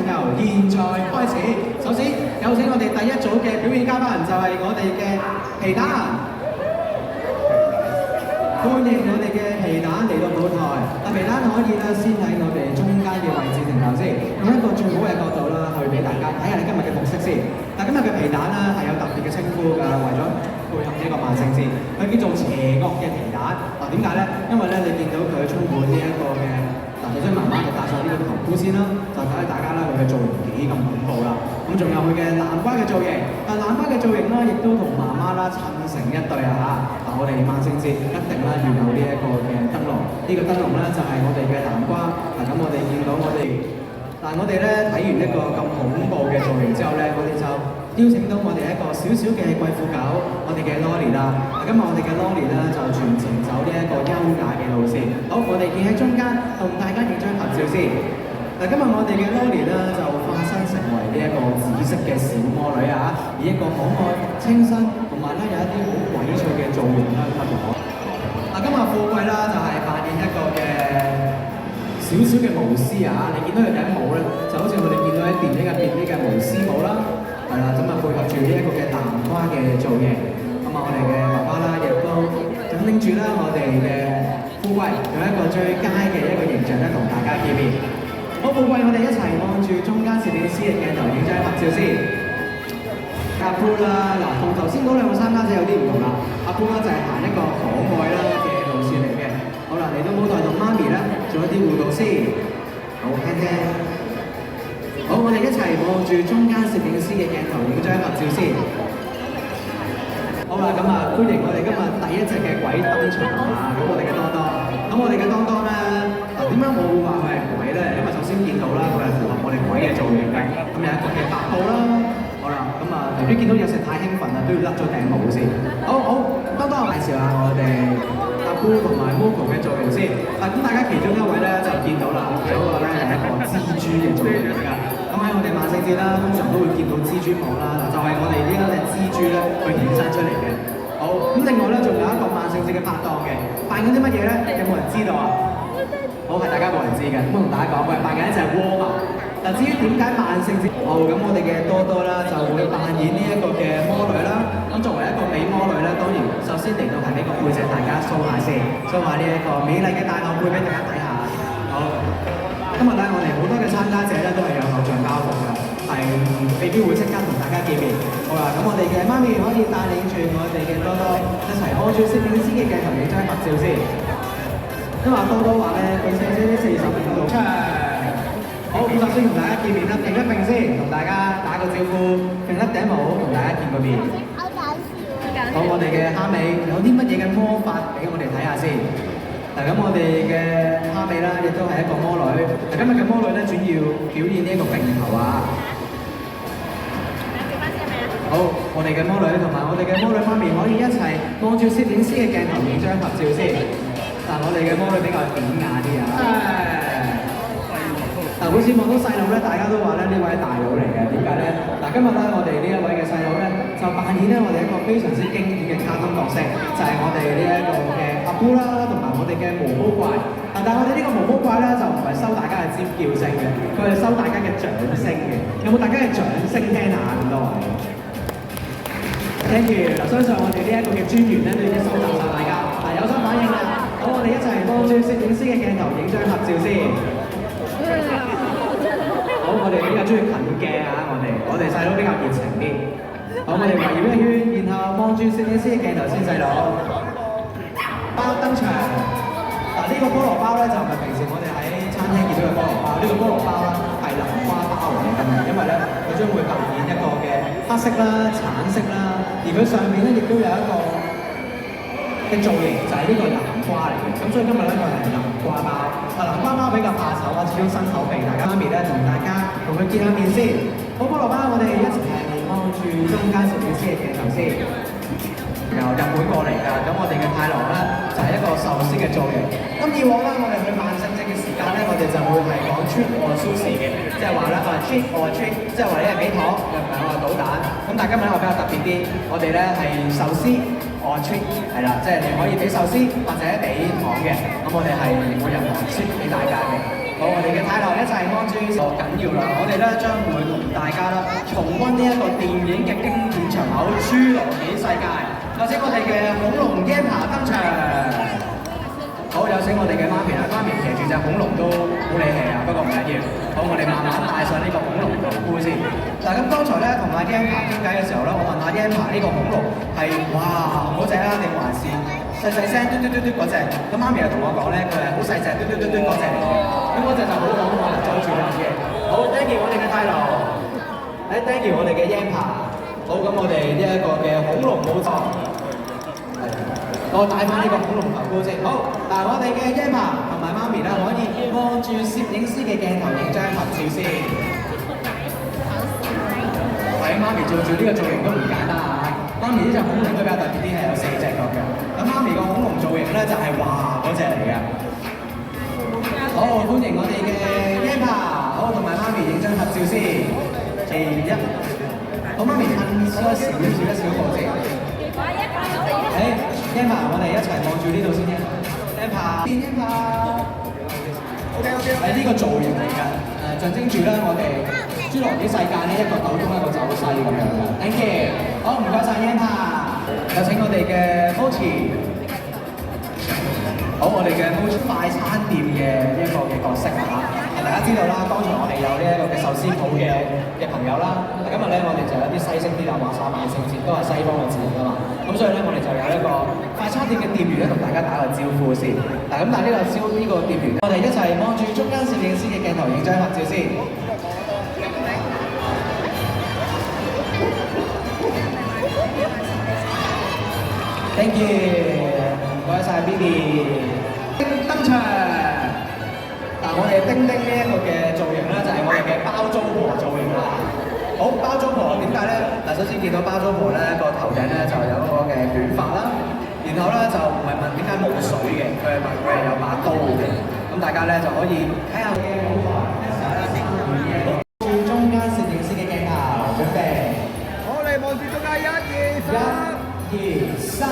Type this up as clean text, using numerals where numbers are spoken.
由現在開始。首先有請我哋第一組嘅表演嘉賓，就係我哋嘅皮蛋。歡迎我哋嘅皮蛋嚟到舞台。皮蛋可以咧先喺我哋中間嘅位置停留先，用一個最好嘅角度啦，去俾大家睇下你今日嘅服飾先。今日嘅皮蛋咧係有特別嘅稱呼㗎，為咗配合呢個萬聖節，佢叫做邪惡嘅皮蛋。點解咧？因為咧你見到佢充滿呢一個嘅首先慢慢就戴上呢個頭箍先啦，就睇下大家咧佢嘅造型幾咁恐怖啦。咁仲有佢嘅南瓜嘅造型，南瓜嘅造型咧亦都同媽媽啦襯成一對啊嚇。我哋萬聖節一定啦要有呢一個嘅燈籠，呢個燈籠咧就係我哋嘅南瓜。咁我哋見到我哋，我哋咧睇完一個咁恐怖嘅造型之後咧，我哋就邀請到我哋一個小小嘅貴婦狗，我哋嘅 Lolly 啦。今日我哋嘅 Lolly 咧就全程走呢一個優雅嘅路線。好，我哋企喺中間，同大家影張合照先。今日我哋嘅 Lolly 咧就化身成為呢一個紫色嘅小魔女啊，以一個可愛、清新同埋咧有一啲好鬼趣嘅造型啦吸引我。今日富貴啦就係扮演一個嘅少少嘅巫師啊，你見到佢頂帽咧，就好似我哋見到喺電影入邊啲嘅巫師帽啦，係啦，咁配合住呢一個嘅南瓜嘅造型。我哋嘅爸爸啦，亦都咁拎住啦，我哋嘅富貴用一個最佳嘅一個形象咧，同大家見面。好，富貴，我哋一齊望住中間攝影師嘅鏡頭影張合照先。阿 Poo 啦，同頭先嗰兩個參加者有啲唔同啦。阿 Poo 咧就係行一個可愛啦嘅路線嚟嘅。好啦，嚟到舞台同媽咪咧做一啲互動先。好，聽聽。好，我哋一齊望住中間攝影師嘅鏡頭影張合照先。好啦，歡迎我哋今日第一隻嘅鬼登場啊！咁我哋嘅當當，咁我哋嘅當當咧，點解我會話佢係鬼咧？因為首先見到啦，佢係符合我哋鬼嘅造型嘅。咁有一個嘅白布啦，好啦，由於見到有時太興奮啦，都要甩咗頂帽先。好，當當介紹下我哋阿 Poo 同埋 Moco 嘅造型先。咁大家其中一位咧就見到啦，嗰個咧係一個蜘蛛嘅造型嚟㗎。喺我哋萬聖節啦，通常都會見到蜘蛛網啦，就係我哋呢一隻蜘蛛咧去衍生出嚟嘅。好，咁另外咧仲有一個萬聖節嘅拍檔嘅，扮緊啲乜嘢咧？有冇人知道啊？好，係大家冇人知嘅，咁我同大家講，佢係扮緊一隻蝸牛。至於點解萬聖節？咁我哋嘅多多啦就會扮演呢一個嘅魔女啦。咁作為一個美魔女咧，當然首先嚟到係呢個背脊，大家 show 下先，show 下呢一個美麗嘅大牛背俾大家睇下。好。今日咧，我哋好多嘅參加者咧都係有偶像包袱嘅，係未必會即刻同大家見面。好啦，咁我哋嘅媽咪可以帶領住我哋嘅多多一齊按住攝影師嘅鏡頭影張合照先。因為多多話咧，佢寫咗啲45度出。好，咁首先同大家見面啦，並一並先，同大家打個招呼，並甩頂帽，同大家見個面。好搞笑！好，我哋嘅蝦尾有啲乜嘢嘅魔法俾我哋睇下先。咁我哋嘅蝦尾啦，亦都係一個魔女。今日嘅魔女咧，主要表演呢一個並頭啊。好，我哋嘅魔女同埋我哋嘅魔女媽咪可以一齊望住攝影師嘅鏡頭影張合照先。我哋嘅魔女比較典雅啲啊。好似望到細路咧，大家都話咧呢位係大佬嚟嘅。點解咧？今日咧我哋呢一位嘅細佬咧，就扮演咧我哋一個非常之經典嘅卡通角色，就係我哋呢一個嘅阿 Poo 啦，同埋我哋嘅毛毛怪。但係我哋呢個毛毛怪咧，就唔係收大家嘅尖叫聲嘅，佢係收大家嘅掌聲嘅。有冇大家嘅掌聲聽下咁多位？Thank you。相信我哋呢一個嘅專員咧都已經收集晒大家。有咗反應啦。好，我哋一齊望住攝影師嘅鏡頭影張合照先。好，我哋比較中意近鏡啊！我哋細佬比較熱情啲。好，我哋圍繞一圈，然後望住攝影師嘅鏡頭先，細佬。包登場。呢個菠蘿包咧就唔係平時我哋喺餐廳見到嘅菠蘿包，呢個菠蘿包啦係南瓜包嚟嘅，因為咧佢將會扮演一個嘅黑色啦、橙色啦，而佢上面咧亦都有一個嘅造型，就係呢個南瓜嚟嘅。咁所以今日咧佢係南瓜包。南瓜包比較怕醜啊，始終新口味，大家媽咪咧同大家同佢見下面先。好，菠蘿包，我哋一齊望住中間攝影師嘅鏡頭先。由日本過嚟㗎，咁我哋嘅太郎咧就係一個壽司嘅造型。咁以往咧，我哋去萬聖節嘅時間咧，我哋就會係講 trick or sushi 嘅，即係話咧trick or treat，即係話你係俾糖，又唔係我係搗蛋。咁但係今日咧我比較特別啲，我哋咧係壽司 or treat， 係啦，即係你可以俾壽司或者俾糖嘅。咁我哋係會任何 treat 俾大家嘅。好，我哋嘅泰來一齊安住就緊要啦！我哋咧將會同大家咧重温呢一個電影嘅經典場口《侏羅紀世界》，有請我哋嘅恐龍 Yampa 登場。好，有請我哋嘅媽咪啦，媽咪騎住隻恐龍都好理氣啊，不過唔緊要。好，我哋慢慢帶上呢個恐龍頭箍先。嗱，咁剛才咧同阿 Yampa 傾偈嘅時候咧，我問阿 Yampa 呢個恐龍係哇嗰隻啦，定還是細細聲嘟嘟嘟嘟嗰隻？咁媽咪又同我講咧，佢係好細隻嘟嘟嘟嘟嗰隻嚟嘅。咁嗰隻就好可愛，阻住我嘅。好 ，thank you 我哋嘅泰羅，thank you 我哋嘅 Yampa。好，咁我哋呢一個嘅恐龍武裝。我戴翻呢個恐龍頭箍先。好，嗱，我哋嘅 Yampa 同埋媽咪啦，可以望住攝影師嘅鏡頭影張合照先。係，媽咪做呢個造型都唔簡單啊！媽咪呢隻恐龍都比較特別啲，係有4隻腳嘅。咁媽咪個恐龍造型咧就係哇嗰隻嚟嘅。好，歡迎我哋嘅 Yampa， 好，同埋媽咪影張合照先。1，好，媽咪褪少一小步先。Yampa， 我哋一齊望住呢度先嘅。Yampa，OK，係呢個造型嚟嘅，象徵住咧我哋侏羅紀世界呢一個鬥東一個走西咁樣嘅。Thank you， 好，唔該晒 Yampa， 有請我哋嘅 Mochi。好，我哋嘅 Mochi 快餐店嘅一個嘅角色啊！大家知道啦，剛才我哋有呢一個嘅壽司鋪嘅朋友啦。今日咧，我哋就有啲西式啲啦，話晒萬聖節都係西方嘅節日㗎嘛。咁所以咧，我哋就有一個快餐店嘅店員咧，同大家打個招呼先。嗱，咁但係呢個店員，我哋一齊望住中間攝影師嘅鏡頭影張合照先。Thank you， 唔該晒 Bibi。登場。嗱，我哋丁丁呢一個嘅造型咧，就係我哋嘅包租婆造型啦。好，包租婆點解咧？嗱，首先見到包租婆咧個頭頂咧就有嗰個嘅捲髮啦，然後咧就唔係問點解冇水嘅，佢係問佢係有把刀嘅。咁大家咧就可以睇下嘅好台，一齊啦，3、2、1，望住中間攝影師嘅鏡頭，準備。好，你望住中間，1、2、3。1、2、3。